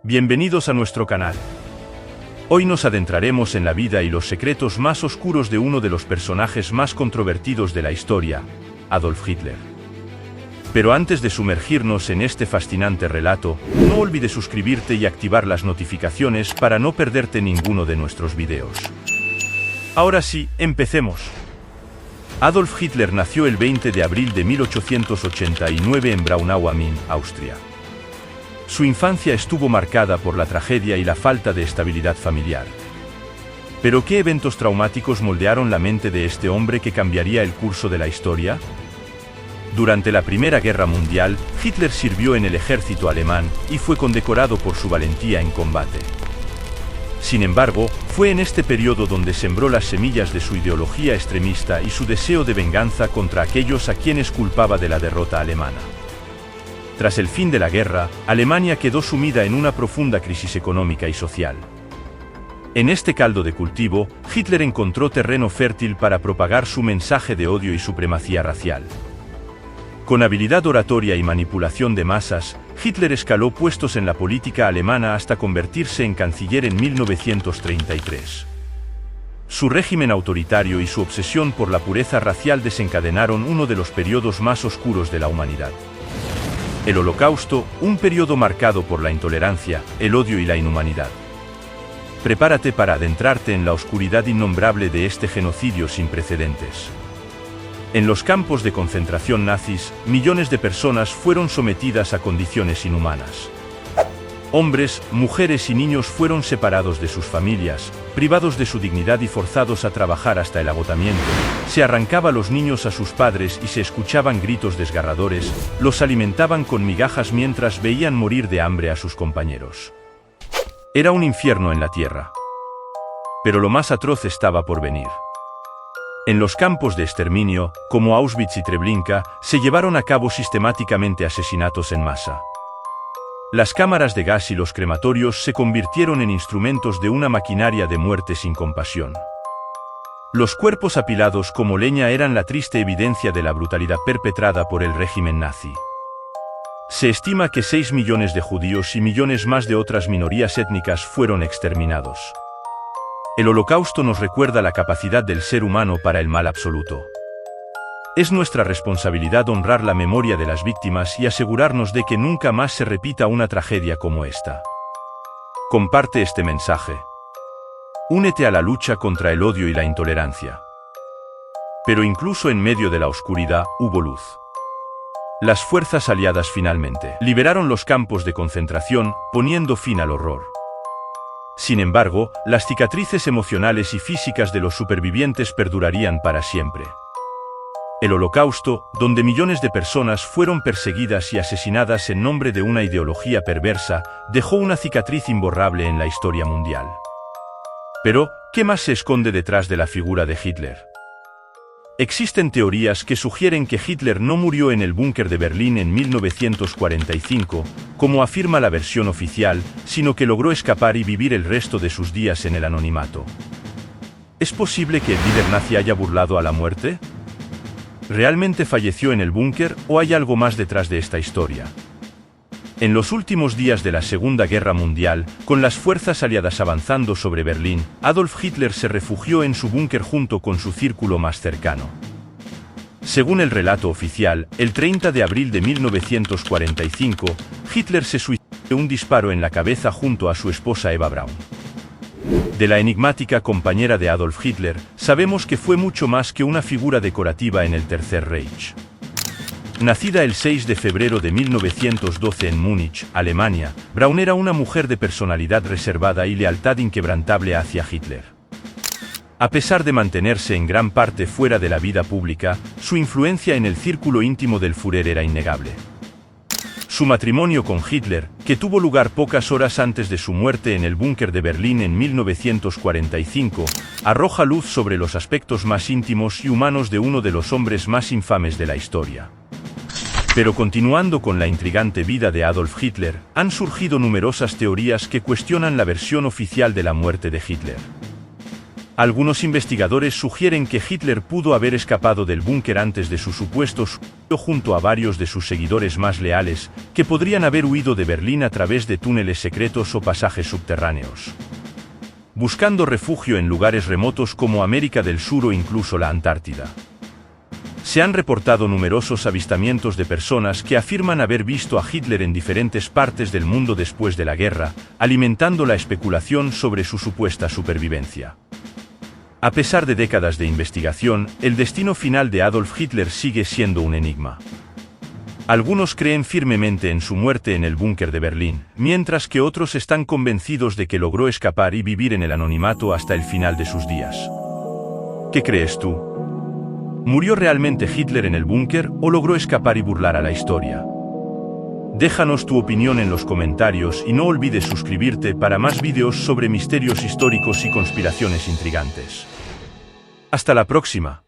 Bienvenidos a nuestro canal. Hoy nos adentraremos en la vida y los secretos más oscuros de uno de los personajes más controvertidos de la historia, Adolf Hitler. Pero antes de sumergirnos en este fascinante relato, no olvides suscribirte y activar las notificaciones para no perderte ninguno de nuestros videos. Ahora sí, empecemos. Adolf Hitler nació el 20 de abril de 1889 en Braunau am Inn, Austria. Su infancia estuvo marcada por la tragedia y la falta de estabilidad familiar. ¿Pero qué eventos traumáticos moldearon la mente de este hombre que cambiaría el curso de la historia? Durante la Primera Guerra Mundial, Hitler sirvió en el ejército alemán y fue condecorado por su valentía en combate. Sin embargo, fue en este periodo donde sembró las semillas de su ideología extremista y su deseo de venganza contra aquellos a quienes culpaba de la derrota alemana. Tras el fin de la guerra, Alemania quedó sumida en una profunda crisis económica y social. En este caldo de cultivo, Hitler encontró terreno fértil para propagar su mensaje de odio y supremacía racial. Con habilidad oratoria y manipulación de masas, Hitler escaló puestos en la política alemana hasta convertirse en canciller en 1933. Su régimen autoritario y su obsesión por la pureza racial desencadenaron uno de los periodos más oscuros de la humanidad. El Holocausto, un periodo marcado por la intolerancia, el odio y la inhumanidad. Prepárate para adentrarte en la oscuridad innombrable de este genocidio sin precedentes. En los campos de concentración nazis, millones de personas fueron sometidas a condiciones inhumanas. Hombres, mujeres y niños fueron separados de sus familias, privados de su dignidad y forzados a trabajar hasta el agotamiento. Se arrancaba a los niños a sus padres y se escuchaban gritos desgarradores, los alimentaban con migajas mientras veían morir de hambre a sus compañeros. Era un infierno en la tierra. Pero lo más atroz estaba por venir. En los campos de exterminio, como Auschwitz y Treblinka, se llevaron a cabo sistemáticamente asesinatos en masa. Las cámaras de gas y los crematorios se convirtieron en instrumentos de una maquinaria de muerte sin compasión. Los cuerpos apilados como leña eran la triste evidencia de la brutalidad perpetrada por el régimen nazi. Se estima que 6 millones de judíos y millones más de otras minorías étnicas fueron exterminados. El Holocausto nos recuerda la capacidad del ser humano para el mal absoluto. Es nuestra responsabilidad honrar la memoria de las víctimas y asegurarnos de que nunca más se repita una tragedia como esta. Comparte este mensaje. Únete a la lucha contra el odio y la intolerancia. Pero incluso en medio de la oscuridad, hubo luz. Las fuerzas aliadas finalmente liberaron los campos de concentración, poniendo fin al horror. Sin embargo, las cicatrices emocionales y físicas de los supervivientes perdurarían para siempre. El Holocausto, donde millones de personas fueron perseguidas y asesinadas en nombre de una ideología perversa, dejó una cicatriz imborrable en la historia mundial. Pero, ¿qué más se esconde detrás de la figura de Hitler? Existen teorías que sugieren que Hitler no murió en el búnker de Berlín en 1945, como afirma la versión oficial, sino que logró escapar y vivir el resto de sus días en el anonimato. ¿Es posible que el líder nazi haya burlado a la muerte? ¿Realmente falleció en el búnker o hay algo más detrás de esta historia? En los últimos días de la Segunda Guerra Mundial, con las fuerzas aliadas avanzando sobre Berlín, Adolf Hitler se refugió en su búnker junto con su círculo más cercano. Según el relato oficial, el 30 de abril de 1945, Hitler se suicidó de un disparo en la cabeza junto a su esposa Eva Braun. De la enigmática compañera de Adolf Hitler, sabemos que fue mucho más que una figura decorativa en el Tercer Reich. Nacida el 6 de febrero de 1912 en Múnich, Alemania, Braun era una mujer de personalidad reservada y lealtad inquebrantable hacia Hitler. A pesar de mantenerse en gran parte fuera de la vida pública, su influencia en el círculo íntimo del Führer era innegable. Su matrimonio con Hitler, que tuvo lugar pocas horas antes de su muerte en el búnker de Berlín en 1945, arroja luz sobre los aspectos más íntimos y humanos de uno de los hombres más infames de la historia. Pero continuando con la intrigante vida de Adolf Hitler, han surgido numerosas teorías que cuestionan la versión oficial de la muerte de Hitler. Algunos investigadores sugieren que Hitler pudo haber escapado del búnker antes de su supuesto suicidio junto a varios de sus seguidores más leales, que podrían haber huido de Berlín a través de túneles secretos o pasajes subterráneos, buscando refugio en lugares remotos como América del Sur o incluso la Antártida. Se han reportado numerosos avistamientos de personas que afirman haber visto a Hitler en diferentes partes del mundo después de la guerra, alimentando la especulación sobre su supuesta supervivencia. A pesar de décadas de investigación, el destino final de Adolf Hitler sigue siendo un enigma. Algunos creen firmemente en su muerte en el búnker de Berlín, mientras que otros están convencidos de que logró escapar y vivir en el anonimato hasta el final de sus días. ¿Qué crees tú? ¿Murió realmente Hitler en el búnker o logró escapar y burlar a la historia? Déjanos tu opinión en los comentarios y no olvides suscribirte para más vídeos sobre misterios históricos y conspiraciones intrigantes. Hasta la próxima.